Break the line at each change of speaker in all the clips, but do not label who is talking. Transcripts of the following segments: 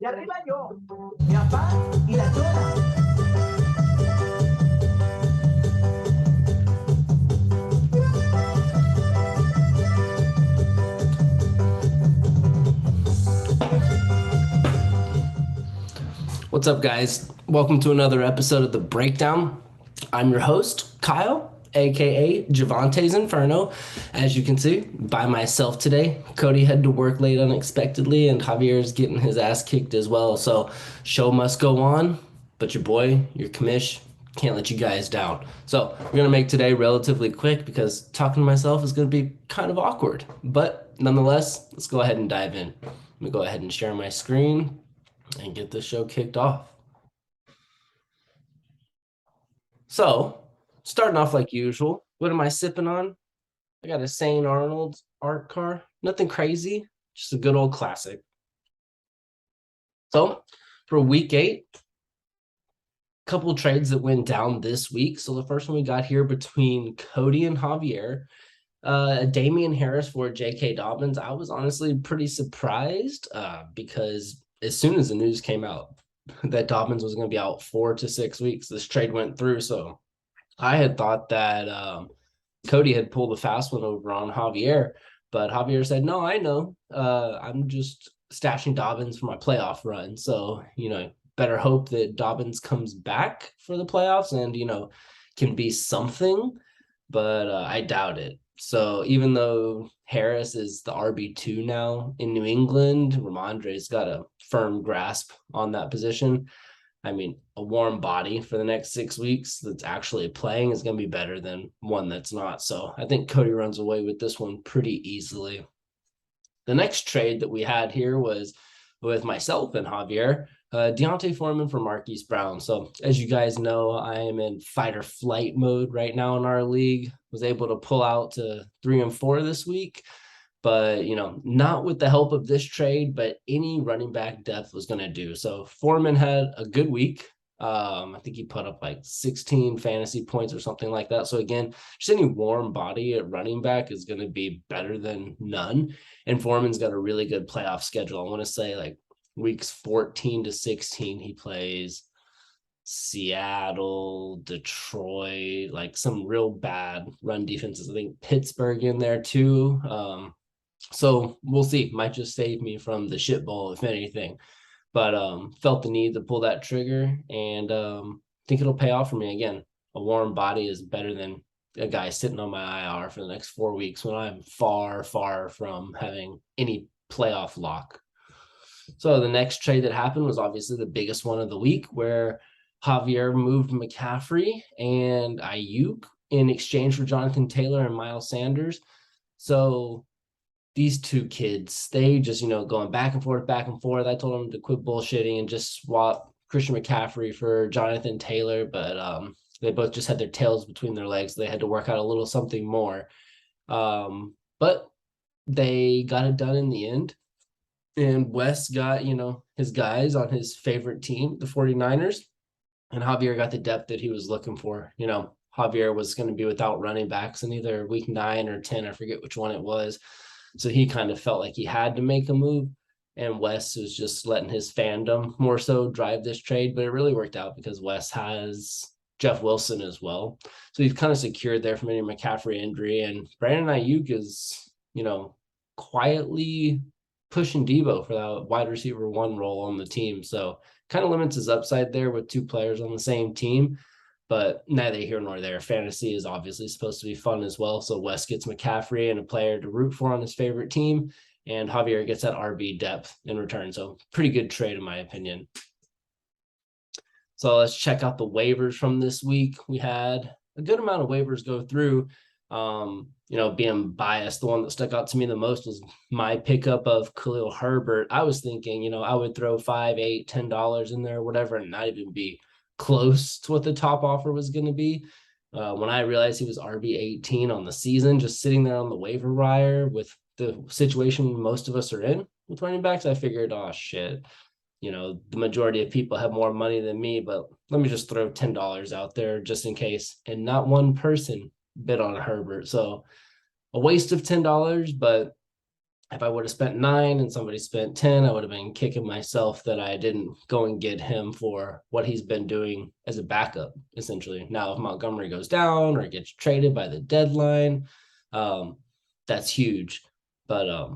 Y arriba yo, mi papá y la chora.
What's up, guys? Welcome to another episode of The Breakdown. I'm your host, Kyle, aka Javante's Inferno. As you can see, by myself today. Cody had to work late unexpectedly, and Javier's getting his ass kicked as well. So, show must go on, but your boy, your commish, can't let you guys down. So, we're gonna make today relatively quick because talking to myself is gonna be kind of awkward. But nonetheless, let's go ahead and dive in. Let me go ahead and share my screen and get this show kicked off. So, starting off like usual, what am I sipping on? I got a St. Arnold's art car. Nothing crazy, just a good old classic. So, for week 8, a couple trades that went down this week. So, the first one we got here between Cody and Javier, Damian Harris for J.K. Dobbins. I was honestly pretty surprised because as soon as the news came out that Dobbins was going to be out 4 to 6 weeks, this trade went through. So I had thought that Cody had pulled a fast one over on Javier, but Javier said, "No, I know. I'm just stashing Dobbins for my playoff run. So, better hope that Dobbins comes back for the playoffs and, can be something, but I doubt it." So even though Harris is the RB2 now in New England, Ramondre's got a firm grasp on that position. I mean, a warm body for the next 6 weeks that's actually playing is going to be better than one that's not. So I think Cody runs away with this one pretty easily. The next trade that we had here was with myself and Javier, Deontay Foreman for Marquise Brown. So as you guys know, I am in fight or flight mode right now in our league. Was able to pull out to 3-4 this week, but not with the help of this trade, but any running back depth was going to do. So Foreman had a good week. I think he put up like 16 fantasy points or something like that. So again, just any warm body at running back is going to be better than none. And Foreman's got a really good playoff schedule. I want to say like weeks 14 to 16, he plays Seattle, Detroit, like some real bad run defenses. I think Pittsburgh in there too. So we'll see. Might just save me from the shit bowl, if anything. But felt the need to pull that trigger and think it'll pay off for me again. A warm body is better than a guy sitting on my IR for the next 4 weeks when I'm far, far from having any playoff lock. So the next trade that happened was obviously the biggest one of the week, where Javier moved McCaffrey and Ayuk in exchange for Jonathan Taylor and Miles Sanders. So these two kids, they just, going back and forth, back and forth. I told them to quit bullshitting and just swap Christian McCaffrey for Jonathan Taylor, but they both just had their tails between their legs. They had to work out a little something more. But they got it done in the end. And Wes got, his guys on his favorite team, the 49ers, and Javier got the depth that he was looking for. Javier was going to be without running backs in either week 9 or 10. I forget which one it was. So he kind of felt like he had to make a move. And Wes was just letting his fandom more so drive this trade. But it really worked out because Wes has Jeff Wilson as well. So he's kind of secured there from any McCaffrey injury. And Brandon Ayuk is, quietly pushing Debo for that wide receiver 1 role on the team. So kind of limits his upside there with 2 players on the same team. But neither here nor there. Fantasy is obviously supposed to be fun as well. So Wes gets McCaffrey and a player to root for on his favorite team, and Javier gets that RB depth in return. So pretty good trade in my opinion. So let's check out the waivers from this week. We had a good amount of waivers go through. Being biased, the one that stuck out to me the most was my pickup of Khalil Herbert. I was thinking, I would throw $5, $8, $10 in there, whatever, and not even be close to what the top offer was going to be. When I realized he was RB18 on the season, just sitting there on the waiver wire with the situation most of us are in with running backs, I figured, oh shit, the majority of people have more money than me, but let me just throw $10 out there just in case. And not one person bid on Herbert. So a waste of $10, but if I would have spent 9 and somebody spent 10, I would have been kicking myself that I didn't go and get him for what he's been doing as a backup, essentially. Now, if Montgomery goes down or gets traded by the deadline, that's huge. But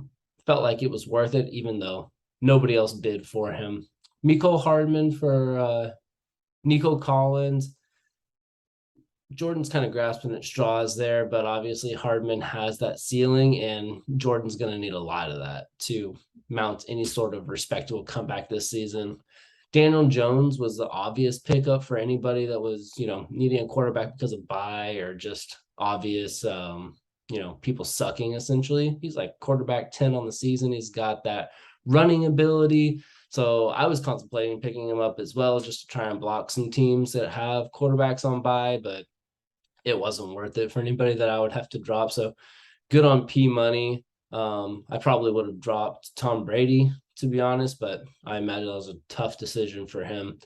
felt like it was worth it, even though nobody else bid for him. Mecole Hardman for Nico Collins. Jordan's kind of grasping at straws there, but obviously Hardman has that ceiling, and Jordan's going to need a lot of that to mount any sort of respectable comeback this season. Daniel Jones was the obvious pickup for anybody that was, needing a quarterback because of bye or just obvious, people sucking essentially. He's like quarterback 10 on the season. He's got that running ability. So I was contemplating picking him up as well, just to try and block some teams that have quarterbacks on bye, but it wasn't worth it for anybody that I would have to drop. So good on P Money. I probably would have dropped Tom Brady, to be honest, but I imagine that was a tough decision for him.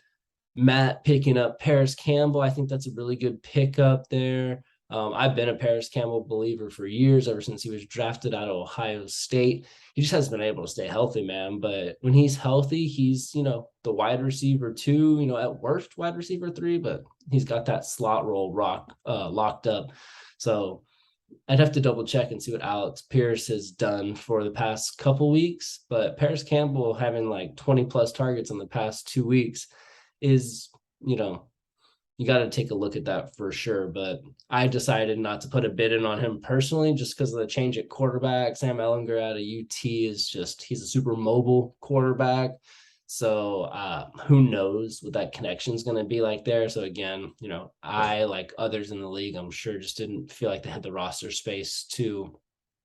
Matt picking up Paris Campbell. I think that's a really good pickup there. I've been a Paris Campbell believer for years, ever since he was drafted out of Ohio State. He just hasn't been able to stay healthy, man. But when he's healthy, he's, the wide receiver 2, at worst wide receiver 3, but he's got that slot role locked up. So I'd have to double check and see what Alex Pierce has done for the past couple weeks. But Paris Campbell having like 20 plus targets in the past 2 weeks is, you got to take a look at that for sure. But I decided not to put a bid in on him personally, just because of the change at quarterback. Sam Ehlinger out of UT he's a super mobile quarterback. So who knows what that connection is going to be like there. So again, I, like others in the league, I'm sure just didn't feel like they had the roster space to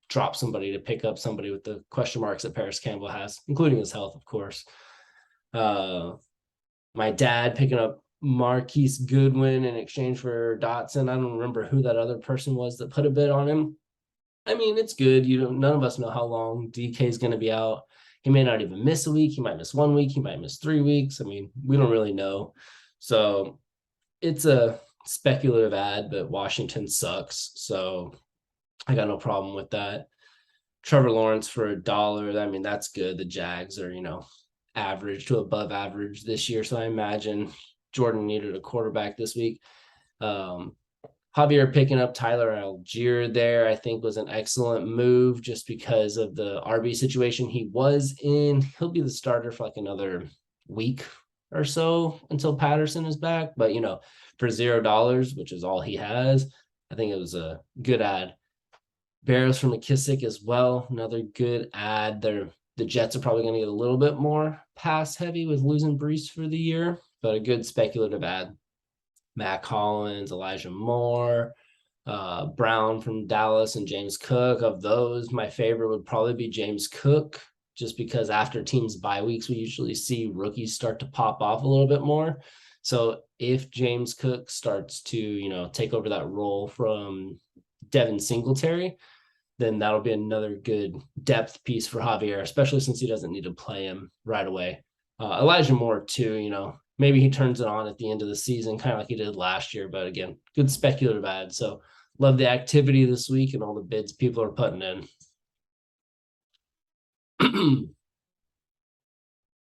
drop somebody to pick up somebody with the question marks that Paris Campbell has, including his health, of course. My dad picking up Marquise Goodwin in exchange for Dotson. I don't remember who that other person was that put a bid on him. I mean, it's good. None of us know how long DK is going to be out. He may not even miss a week. He might miss 1 week. He might miss 3 weeks. I mean, we don't really know. So it's a speculative ad, but Washington sucks. So I got no problem with that. Trevor Lawrence for $1. I mean, that's good. The Jags are, average to above average this year. So I imagine Jordan needed a quarterback this week. Javier picking up Tyler Algier there, I think, was an excellent move just because of the RB situation he was in. He'll be the starter for like another week or so until Patterson is back. But, for $0, which is all he has, I think it was a good ad. Barrows for McKissick as well, another good ad. The Jets are probably going to get a little bit more pass heavy with losing Brees for the year, but a good speculative ad. Matt Collins, Elijah Moore, Brown from Dallas, and James Cook. Of those, my favorite would probably be James Cook, just because after teams' bye weeks, we usually see rookies start to pop off a little bit more. So if James Cook starts to, take over that role from Devin Singletary, then that'll be another good depth piece for Javier, especially since he doesn't need to play him right away. Elijah Moore too, maybe he turns it on at the end of the season, kind of like he did last year. But again, good speculative ad. So love the activity this week and all the bids people are putting in.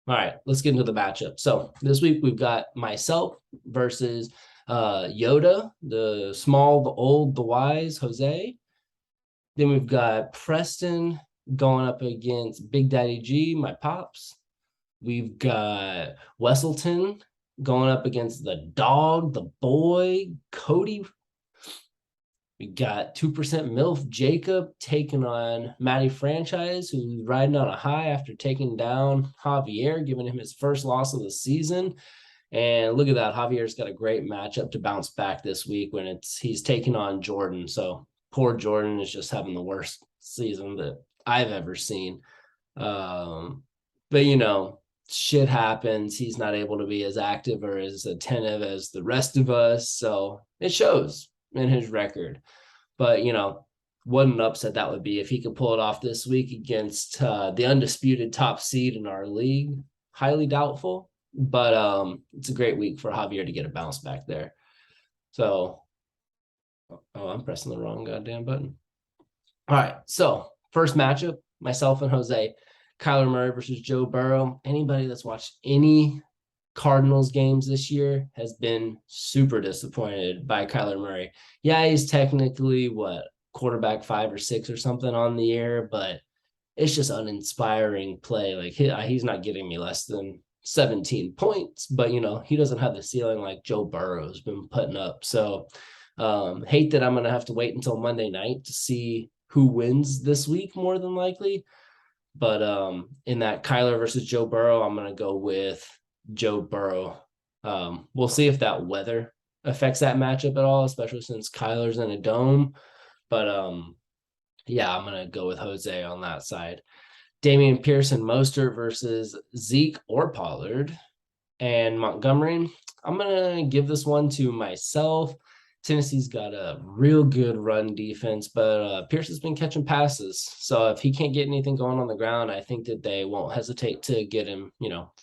All right, let's get into the matchup. So this week we've got myself versus Yoda, the small, the old, the wise, Jose. Then we've got Preston going up against Big Daddy G, my pops. We've got Wesselton going up against the dog, the boy, Cody. We got 2% MILF Jacob taking on Matty Franchise, who's riding on a high after taking down Javier, giving him his first loss of the season. And look at that. Javier's got a great matchup to bounce back this week when he's taking on Jordan. So poor Jordan is just having the worst season that I've ever seen. But, shit happens. He's not able to be as active or as attentive as the rest of us. So it shows in his record. But, what an upset that would be if he could pull it off this week against the undisputed top seed in our league. Highly doubtful. But it's a great week for Javier to get a bounce back there. So, I'm pressing the wrong goddamn button. All right, so first matchup, myself and Jose, Kyler Murray versus Joe Burrow. Anybody that's watched any Cardinals games this year has been super disappointed by Kyler Murray. Yeah, he's technically what, quarterback 5 or 6 or something on the year, but it's just uninspiring play. Like he's not getting me less than 17 points, but he doesn't have the ceiling like Joe Burrow's been putting up. So hate that I'm gonna have to wait until Monday night to see who wins this week more than likely. But in that Kyler versus Joe Burrow, I'm gonna go with Joe Burrow. We'll see if that weather affects that matchup at all, especially since Kyler's in a dome. But yeah, I'm gonna go with Jose on that side. Dameon Pierce and Mostert versus Zeke or Pollard and Montgomery. I'm gonna give this one to myself. Tennessee's got a real good run defense, but Pierce has been catching passes. So if he can't get anything going on the ground, I think that they won't hesitate to get him,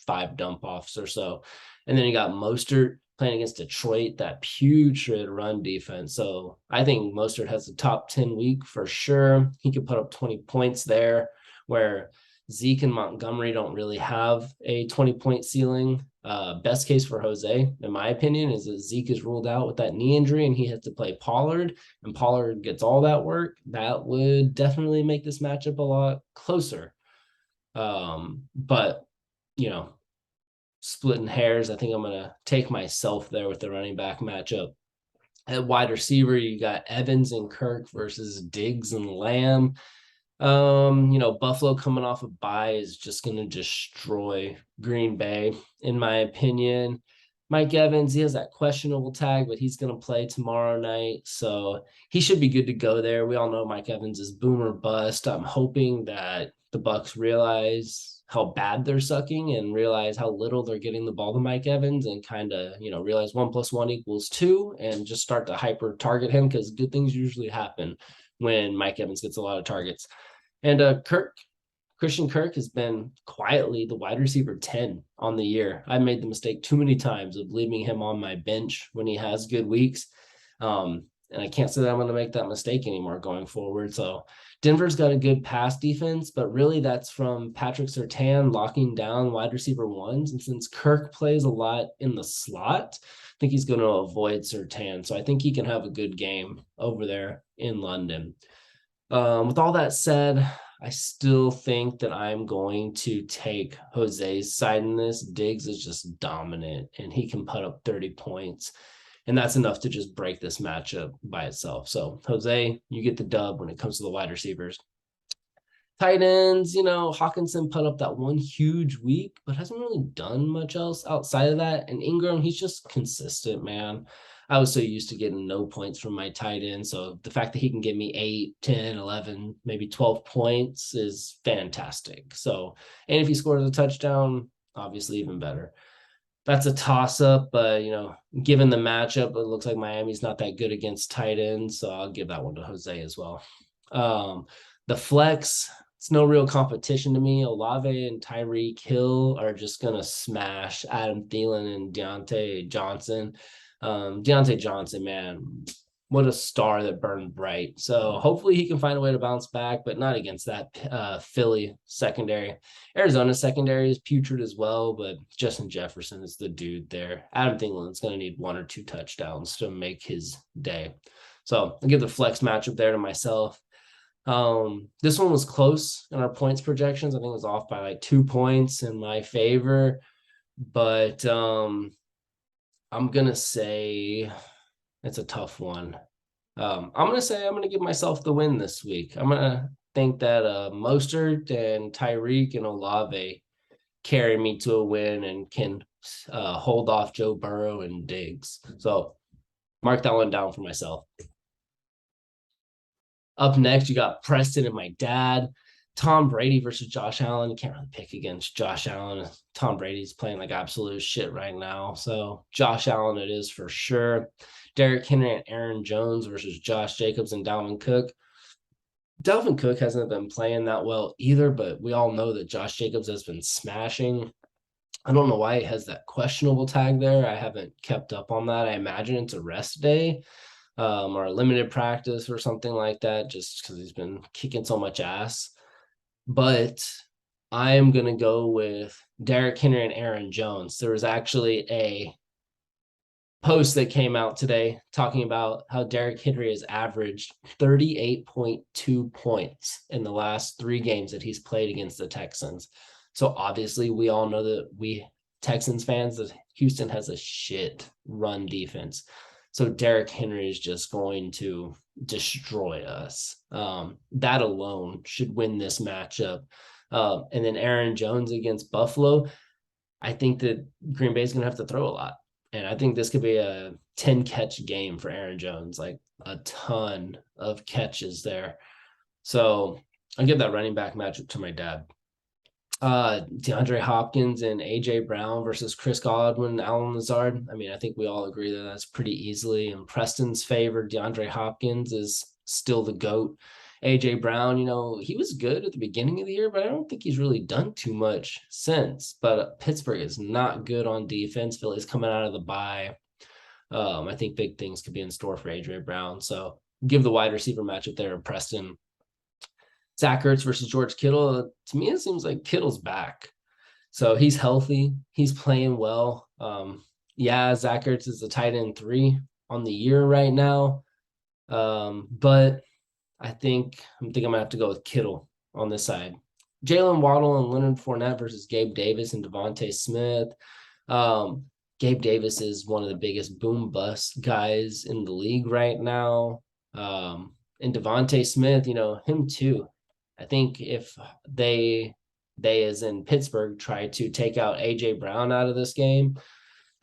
5 dump offs or so. And then you got Mostert playing against Detroit, that putrid run defense. So I think Mostert has a top 10 week for sure. He could put up 20 points there, where Zeke and Montgomery don't really have a 20-point ceiling. Best case for Jose, in my opinion, is that Zeke is ruled out with that knee injury and he has to play Pollard, and Pollard gets all that work. That would definitely make this matchup a lot closer. But, splitting hairs, I think I'm going to take myself there with the running back matchup. At wide receiver, you got Evans and Kirk versus Diggs and Lamb. Buffalo coming off a bye is just going to destroy Green Bay, in my opinion. Mike Evans, he has that questionable tag, but he's going to play tomorrow night, so he should be good to go there. We all know Mike Evans is boom or bust. I'm hoping that the Bucs realize how bad they're sucking and realize how little they're getting the ball to Mike Evans, and kind of, realize 1 + 1 = 2 and just start to hyper target him, because good things usually happen when Mike Evans gets a lot of targets. And Christian Kirk has been quietly the wide receiver 10 on the year. I made the mistake too many times of leaving him on my bench when he has good weeks. And I can't say that I'm going to make that mistake anymore going forward. So Denver's got a good pass defense, but really that's from Patrick Surtain locking down wide receiver 1s. And since Kirk plays a lot in the slot, I think he's going to avoid Surtain. So I think he can have a good game over there in London. With all that said, I still think that I'm going to take Jose's side in this. Diggs is just dominant, and he can put up 30 points, and that's enough to just break this matchup by itself. So, Jose, you get the dub when it comes to the wide receivers. Tight ends, Hawkinson put up that one huge week, but hasn't really done much else outside of that. And Ingram, he's just consistent, man. I was so used to getting no points from my tight end. So the fact that he can give me 8, 10, 11, maybe 12 points is fantastic. So, and if he scores a touchdown, obviously even better. That's a toss-up, but, given the matchup, it looks like Miami's not that good against tight ends. So I'll give that one to Jose as well. The flex, it's no real competition to me. Olave and Tyreek Hill are just going to smash Adam Thielen and Deontay Johnson. Deontay Johnson, man, what a star that burned bright. So hopefully he can find a way to bounce back, but not against that Philly secondary. Arizona secondary is putrid as well, but Justin Jefferson is the dude there. Adam Thielen's going to need 1 or 2 touchdowns to make his day. So I'll give the flex matchup there to myself. This one was close in our points projections. I think it was off by like 2 points in my favor, but I'm going to say it's a tough one. I'm going to give myself the win this week. I'm going to think that Mostert and Tyreek and Olave carry me to a win and can hold off Joe Burrow and Diggs. So mark that one down for myself. Up next, you got Preston and my dad. Tom Brady versus Josh Allen. You can't really pick against Josh Allen. Tom Brady's playing like absolute shit right now. So Josh Allen it is for sure. Derrick Henry and Aaron Jones versus Josh Jacobs and Dalvin Cook. Dalvin Cook hasn't been playing that well either, but we all know that Josh Jacobs has been smashing. I don't know why he has that questionable tag there. I haven't kept up on that. I imagine it's a rest day. Or a limited practice or something like that, just because he's been kicking so much ass. but I am going to go with Derrick Henry and Aaron Jones. There was actually a post that came out today talking about how Derrick Henry has averaged 38.2 points in the last 3 games that he's played against the Texans. So obviously we all know that we Texans fans that Houston has a shit run defense. So Derrick Henry is just going to destroy us. That alone should win this matchup. And then Aaron Jones against Buffalo. I think that Green Bay is going to have to throw a lot. And I think this could be a 10 catch game for Aaron Jones, like a ton of catches there. So I'll give that running back matchup to my dad. DeAndre Hopkins and AJ Brown versus Chris Godwin, Allen Lazard. I mean, I think we all agree that that's pretty easily in Preston's favor. DeAndre Hopkins is still the GOAT. AJ Brown, he was good at the beginning of the year, but I don't think he's really done too much since. But Pittsburgh is not good on defense. Philly's coming out of the bye. I think big things could be in store for AJ Brown. So give the wide receiver matchup there of Preston. Zach Ertz versus George Kittle. To me, it seems like Kittle's back. So he's healthy. He's playing well. Zach Ertz is the tight end 3 on the year right now. But I think I'm going to have to go with Kittle on this side. Jalen Waddle and Leonard Fournette versus Gabe Davis and Devontae Smith. Gabe Davis is one of the biggest boom bust guys in the league right now. And Devontae Smith, him too. I think if they as in Pittsburgh try to take out AJ Brown out of this game,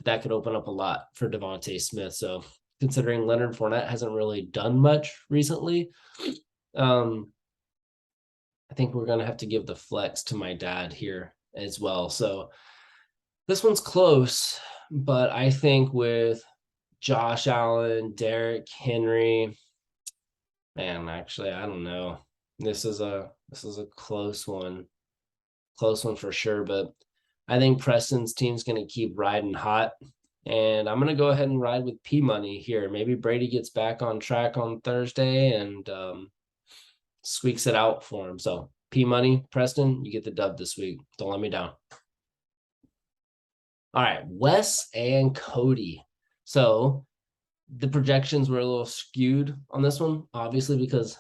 that could open up a lot for Devontae Smith. So considering Leonard Fournette hasn't really done much recently, I think we're going to have to give the flex to my dad here as well. So this one's close, but I think with Josh Allen, Derrick Henry, man, actually, I don't know. This is a close one for sure, but I think Preston's team's going to keep riding hot, and I'm going to go ahead and ride with P Money here. Maybe Brady gets back on track on Thursday and squeaks it out for him. So P Money, Preston, you get the dub this week. Don't let me down. All right, Wes and Cody. So the projections were a little skewed on this one, obviously, because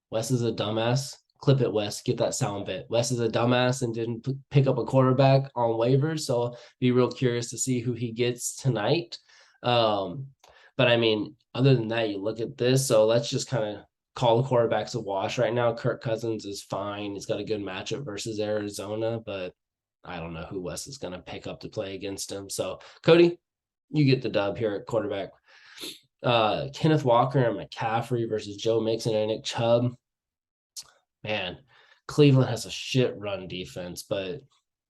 Wes is a dumbass. Clip it, Wes. Get that sound bit. Wes is a dumbass and didn't pick up a quarterback on waivers. So be real curious to see who he gets tonight. But I mean, other than that, you look at this. So let's just kind of call the quarterbacks a wash right now. Kirk Cousins is fine. He's got a good matchup versus Arizona, but I don't know who Wes is going to pick up to play against him. So Cody, you get the dub here at quarterback. Kenneth Walker and McCaffrey versus Joe Mixon and Nick Chubb. Man, Cleveland has a shit run defense, but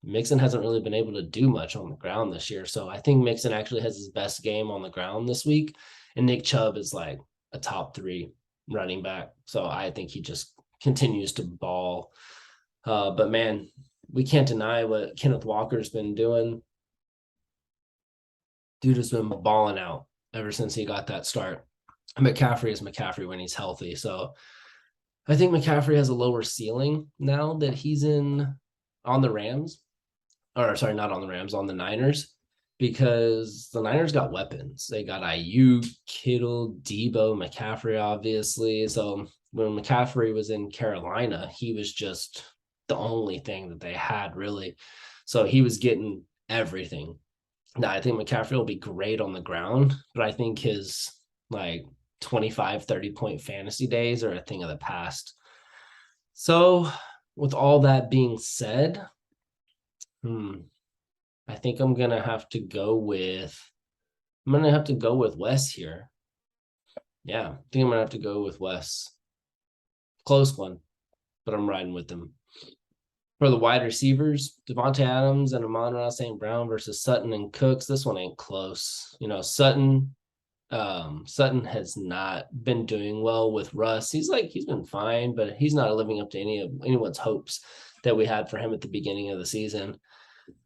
Mixon hasn't really been able to do much on the ground this year. So I think Mixon actually has his best game on the ground this week. And Nick Chubb is like a top 3 running back. So I think he just continues to ball. But man, we can't deny what Kenneth Walker's been doing. Dude has been balling out ever since he got that start. McCaffrey is McCaffrey when he's healthy. So I think McCaffrey has a lower ceiling now that he's on the Rams. Or sorry, not on the Rams, on the Niners. Because the Niners got weapons. They got Ayuk, Kittle, Debo, McCaffrey, obviously. So when McCaffrey was in Carolina, he was just the only thing that they had, really. So he was getting everything. Now, I think McCaffrey will be great on the ground, but I think his 25, 30-point fantasy days are a thing of the past. So with all that being said, I think I'm going to have to go with Wes here. Yeah, I think I'm going to have to go with Wes. Close one, but I'm riding with him. For the wide receivers, Devontae Adams and Amon-Ra St. Brown versus Sutton and Cooks. This one ain't close. Sutton has not been doing well with Russ. He's been fine, but he's not living up to anyone's hopes that we had for him at the beginning of the season.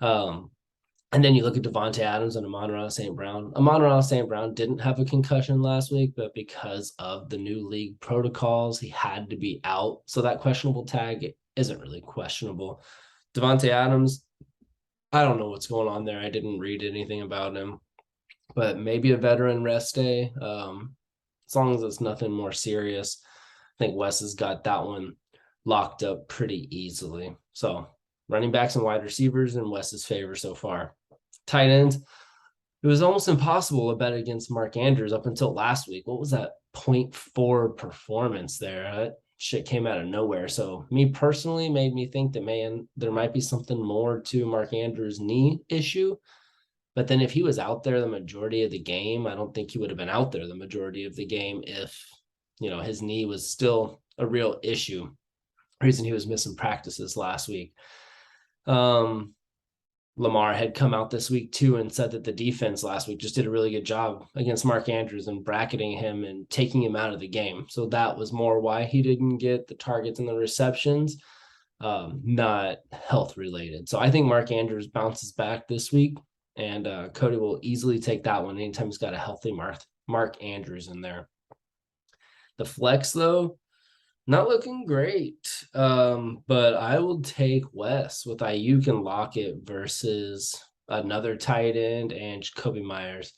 And then you look at Devontae Adams and Amon-Ra St. Brown. Amon-Ra St. Brown didn't have a concussion last week, but because of the new league protocols, he had to be out. So that questionable tag isn't really questionable. Devontae Adams, I don't know what's going on there. I didn't read anything about him, but maybe a veteran rest day. As long as it's nothing more serious, I think Wes has got that one locked up pretty easily. So running backs and wide receivers in Wes's favor so far. Tight ends, it was almost impossible to bet against Mark Andrews up until last week. What was that 0.4 performance there? That shit came out of nowhere. So me personally made me think that, man, there might be something more to Mark Andrews' knee issue. But then if he was out there the majority of the game, I don't think he would have been out there the majority of the game if, his knee was still a real issue. Reason he was missing practices last week. Lamar had come out this week too and said that the defense last week just did a really good job against Mark Andrews and bracketing him and taking him out of the game. So that was more why he didn't get the targets and the receptions, not health related. So I think Mark Andrews bounces back this week, and Cody will easily take that one anytime he's got a healthy Mark Andrews in there. The flex, though, not looking great, but I will take Wes with Ayuk and Lockett versus another tight end and Jakobi Meyers.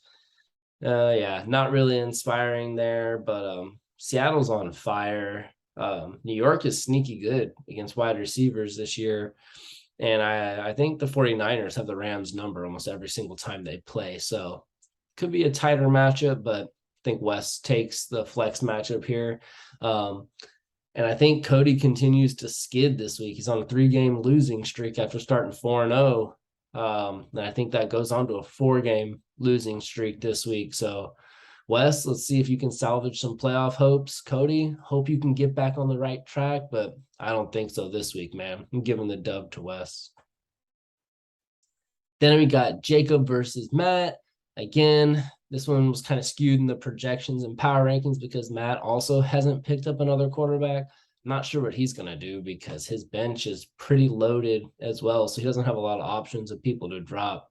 Yeah, not really inspiring there, but Seattle's on fire. New York is sneaky good against wide receivers this year, and I think the 49ers have the Rams number almost every single time they play, so could be a tighter matchup, but I think Wes takes the flex matchup here. And I think Cody continues to skid this week. He's on a 3-game losing streak after starting 4-0. And I think that goes on to a 4-game losing streak this week. So, Wes, let's see if you can salvage some playoff hopes. Cody, hope you can get back on the right track, but I don't think so this week, man. I'm giving the dub to Wes. Then we got Jacob versus Matt. Again, this one was kind of skewed in the projections and power rankings because Matt also hasn't picked up another quarterback. I'm not sure what he's going to do because his bench is pretty loaded as well. So he doesn't have a lot of options of people to drop.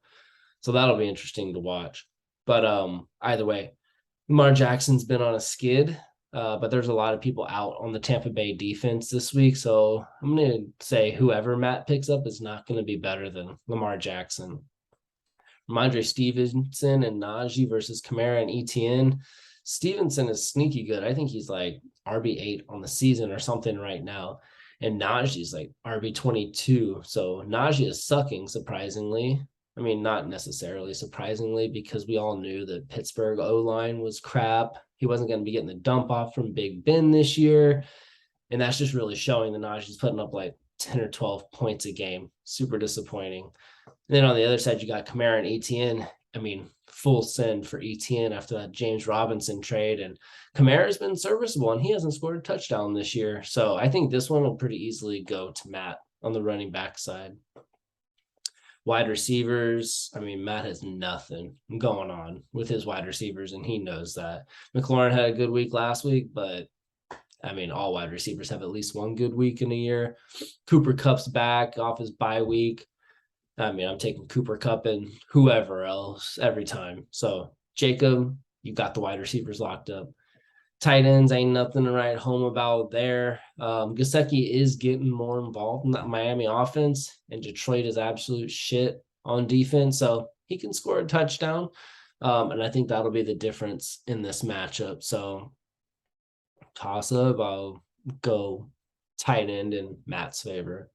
So that'll be interesting to watch. But either way, Lamar Jackson's been on a skid, but there's a lot of people out on the Tampa Bay defense this week. So I'm going to say whoever Matt picks up is not going to be better than Lamar Jackson. Ramondre Stevenson and Najee versus Kamara and Etienne. Stevenson is sneaky good. I think he's like RB8 on the season or something right now. And Najee's like RB22. So Najee is sucking, surprisingly. I mean, not necessarily surprisingly, because we all knew that Pittsburgh O-line was crap. He wasn't going to be getting the dump off from Big Ben this year. And that's just really showing that Najee's putting up like 10 or 12 points a game. Super disappointing. And then on the other side, you got Kamara and Etienne. I mean, full send for Etienne after that James Robinson trade. And Kamara's been serviceable, and he hasn't scored a touchdown this year. So I think this one will pretty easily go to Matt on the running back side. Wide receivers, I mean, Matt has nothing going on with his wide receivers, and he knows that. McLaurin had a good week last week, but I mean, all wide receivers have at least one good week in a year. Cooper Kupp's back off his bye week. I mean, I'm taking Cooper Kupp and whoever else every time. So, Jacob, you got the wide receivers locked up. Tight ends, ain't nothing to write home about there. Gesicki is getting more involved in that Miami offense, and Detroit is absolute shit on defense. So, he can score a touchdown, and I think that'll be the difference in this matchup. So, toss-up, I'll go tight end in Matt's favor.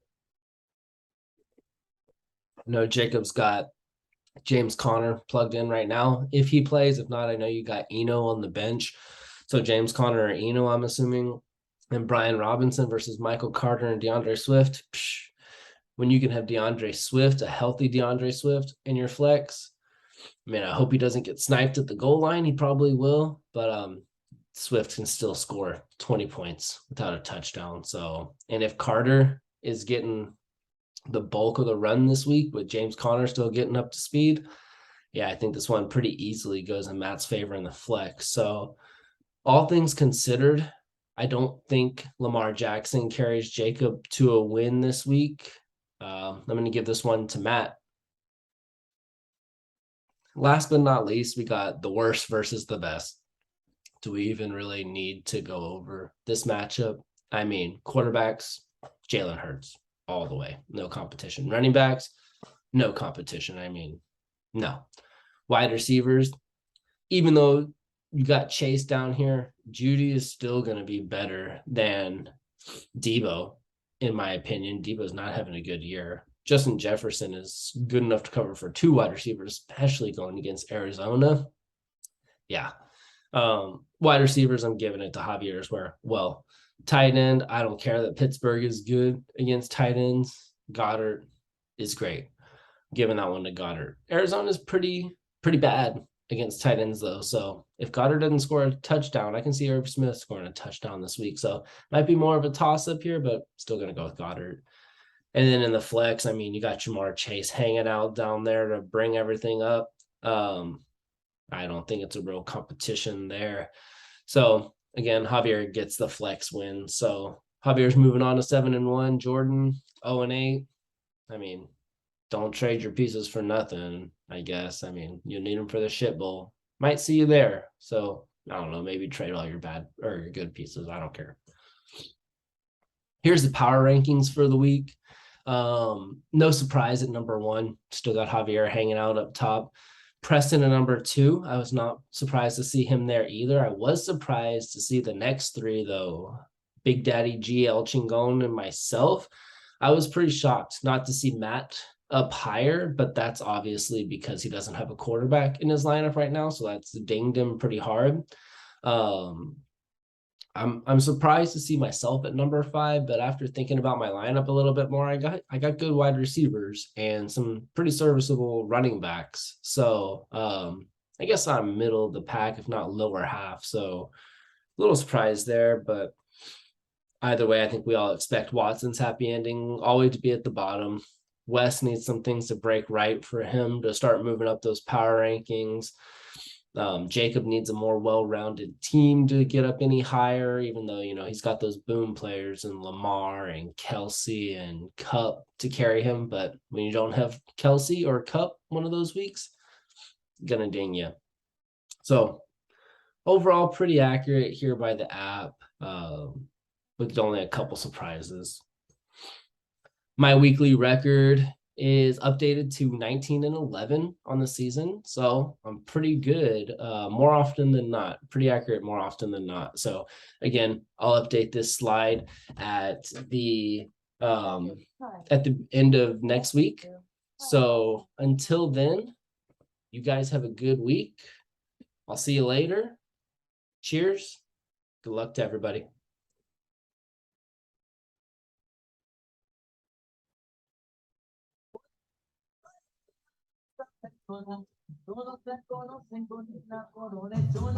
No, Jacob's got James Conner plugged in right now. If he plays, if not, I know you got Eno on the bench. So James Conner or Eno, I'm assuming. And Brian Robinson versus Michael Carter and DeAndre Swift. When you can have DeAndre Swift, a healthy DeAndre Swift in your flex, I mean, I hope he doesn't get sniped at the goal line. He probably will. But Swift can still score 20 points without a touchdown. So, and if Carter is getting the bulk of the run this week with James Conner still getting up to speed, yeah, I think this one pretty easily goes in Matt's favor in the flex. So all things considered, I don't think Lamar Jackson carries Jacob to a win this week. I'm going to give this one to Matt. Last but not least, we got the worst versus the best. Do we even really need to go over this matchup? I mean, quarterbacks, Jalen Hurts all the way. No competition. Running backs, no competition. I mean, no. Wide receivers, even though you got Chase down here, Judy is still going to be better than Debo, in my opinion. Debo's not having a good year. Justin Jefferson is good enough to cover for 2 wide receivers, especially going against Arizona. Yeah. Wide receivers, I'm giving it to Javier as well. Tight end, I don't care that Pittsburgh is good against tight ends. Goddard is great. Giving that one to Goddard. Arizona is pretty bad against tight ends, though. So if Goddard doesn't score a touchdown, I can see Irv Smith scoring a touchdown this week. So might be more of a toss-up here, but still going to go with Goddard. And then in the flex, I mean, you got Jamar Chase hanging out down there to bring everything up. I don't think it's a real competition there. So again, Javier gets the flex win. So Javier's moving on to 7-1. Jordan 0-8. I mean, don't trade your pieces for nothing, I guess. I mean, you need them for the shit bowl. Might see you there. So I don't know, maybe trade all your bad or your good pieces. I don't care. Here's the power rankings for the week. No surprise at number 1. Still got Javier hanging out up top. Preston at number 2. I was not surprised to see him there either. I was surprised to see the next 3, though. Big Daddy GL Chingon and myself. I was pretty shocked not to see Matt up higher, but that's obviously because he doesn't have a quarterback in his lineup right now, so that's dinged him pretty hard. I'm surprised to see myself at number 5, but after thinking about my lineup a little bit more, I got good wide receivers and some pretty serviceable running backs. So I guess I'm middle of the pack, if not lower half. So a little surprised there, but either way, I think we all expect Watson's happy ending always to be at the bottom. Wes needs some things to break right for him to start moving up those power rankings. Jacob needs a more well-rounded team to get up any higher, even though, he's got those boom players and Lamar and Kelsey and Cup to carry him. But when you don't have Kelsey or Cup one of those weeks, gonna ding you. So overall, pretty accurate here by the app, with only a couple surprises. My weekly record is updated to 19-11 on the season. So I'm pretty good, more often than not, pretty accurate more often than not. So again, I'll update this slide at the end of next week. So until then, you guys have a good week. I'll see you later. Cheers. Good luck to everybody.
Todos la conocen con la corona, todos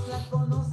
la conocen.